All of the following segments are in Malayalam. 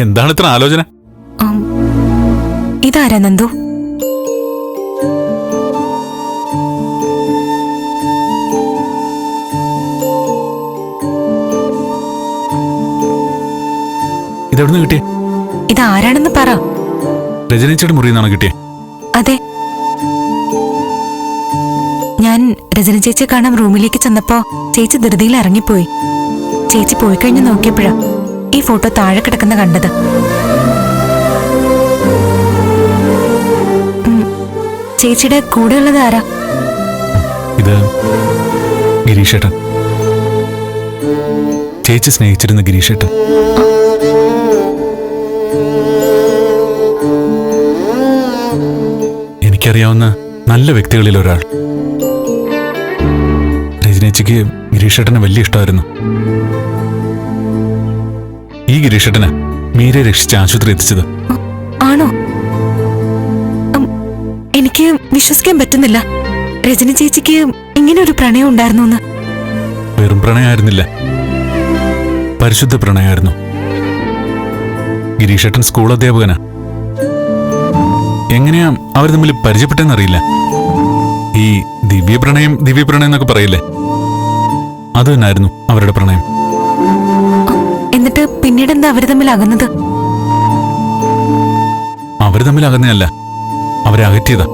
എന്താണ് ഇത്ര ആലോചന? ഇതാരാ നന്ദു? ഇതെവിടുന്ന് കിട്ടിയേ? ഇതാരാണെന്ന് പറ. രജനീച്ചയുടെ മുറിയിൽ നിന്നാണ് കിട്ടിയേ? അതെ, ഞാൻ രജന ചേച്ചിയെ കാണാൻ റൂമിലേക്ക് ചെന്നപ്പോ ചേച്ചി ധൃതിയിൽ ഇറങ്ങിപ്പോയി. ചേച്ചി പോയി കഴിഞ്ഞ് നോക്കിയപ്പോഴാ ഈ ഫോട്ടോ താഴെ കിടക്കുന്ന കണ്ടത്. ചേച്ചിയുടെ കൂടെയുള്ളത് ആരാ? ഇത് ഗിരീഷേട്ടൻ, ചേച്ചി സ്നേഹിച്ചിരുന്ന ഗിരീഷേട്ടൻ. എനിക്കറിയാവുന്ന നല്ല വ്യക്തികളിൽ ഒരാൾ. രജനേച്ചിക്ക് ഗിരീഷേട്ടനെ വലിയ ഇഷ്ടമായിരുന്നു. ഈ ഗിരീഷേട്ടന് മീരെ രക്ഷിച്ച് ആശുപത്രി എത്തിച്ചത്. ആണോ? എനിക്ക് വിശ്വസിക്കാൻ പറ്റുന്നില്ല. രജനി ചേച്ചിക്ക് ഇങ്ങനെ ഒരു പ്രണയം ഉണ്ടായിരുന്നു. വെറും പ്രണയമായിരുന്നില്ല, പരിശുദ്ധ പ്രണയമായിരുന്നു. ഗിരീഷേട്ടൻ സ്കൂൾ അധ്യാപകനാ. എങ്ങനെയാ അവർ തമ്മിൽ പരിചയപ്പെട്ടെന്നറിയില്ല. ഈ ദിവ്യപ്രണയം എന്നൊക്കെ പറയില്ലേ, അത് തന്നെയായിരുന്നു അവരുടെ പ്രണയം. എന്നിട്ട് പിന്നീട് എന്താ അവര് തമ്മിൽ അകന്നത്? അവര് തമ്മിൽ അകന്നതല്ല, അവരെ അകറ്റിയതാ.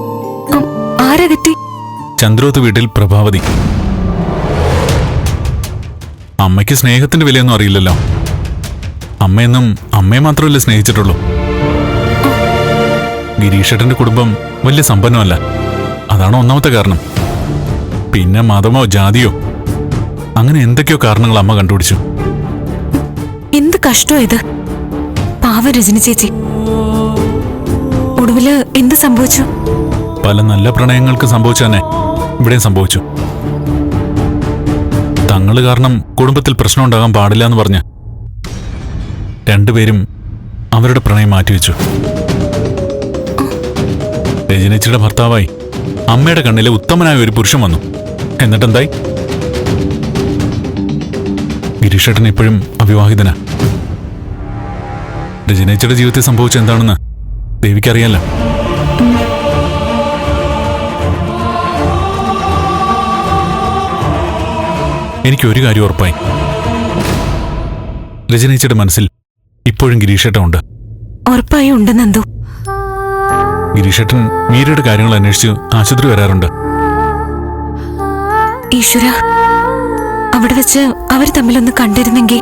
ആരകറ്റി? ചന്ദ്രോത്ത് വീട്ടിൽ പ്രഭാവതി. അമ്മയ്ക്ക് സ്നേഹത്തിന്റെ വിലയൊന്നും അറിയില്ലല്ലോ. അമ്മയെന്നും അമ്മയെ മാത്രമല്ലേ സ്നേഹിച്ചിട്ടുള്ളൂ. ഗിരീഷേട്ടന്റെ കുടുംബം വലിയ സമ്പന്നമല്ല, അതാണ് ഒന്നാമത്തെ കാരണം. പിന്നെ മതമോ ജാതിയോ അങ്ങനെ എന്തൊക്കെയോ കാരണങ്ങൾ അമ്മ കണ്ടുപിടിച്ചു. എന്ത് കഷ്ടോ ഇത്. പാവ രജനി ചേച്ചി. ഒടുവില് എന്ത് സംഭവിച്ചു? പല നല്ല പ്രണയങ്ങൾക്ക് സംഭവിച്ചു തന്നെ ഇവിടെയും സംഭവിച്ചു. തങ്ങള് കാരണം കുടുംബത്തിൽ പ്രശ്നം ഉണ്ടാകാൻ പാടില്ല എന്ന് പറഞ്ഞ് രണ്ടുപേരും അവരുടെ പ്രണയം മാറ്റിവെച്ചു. രജനീച്ചിയുടെ ഭർത്താവായി അമ്മയുടെ കണ്ണിലെ ഉത്തമനായ ഒരു പുരുഷൻ വന്നു. എന്നിട്ടെന്തായി? ഗിരീഷേട്ടൻ ഇപ്പോഴും അവിവാഹിതനാ. രജനീച്ചിയുടെ ജീവിതത്തിൽ സംഭവിച്ച എന്താണെന്ന് ദേവിക്കറിയാലോ. എനിക്കൊരു കാര്യം ഉറപ്പായി, രജനീച്ചിയുടെ മനസ്സിൽ ഇപ്പോഴും ഗിരീഷേട്ടൻ ഉണ്ട്. ഉറപ്പായി ഉണ്ട് നന്ദു. ഗിരീഷേട്ടൻ മീരയുടെ കാര്യങ്ങൾ അന്വേഷിച്ച് ആശുപത്രി വരാറുണ്ട്. ഈശ്വര, അവിടെ വെച്ച് അവർ തമ്മിലൊന്ന് കണ്ടിരുന്നെങ്കിൽ.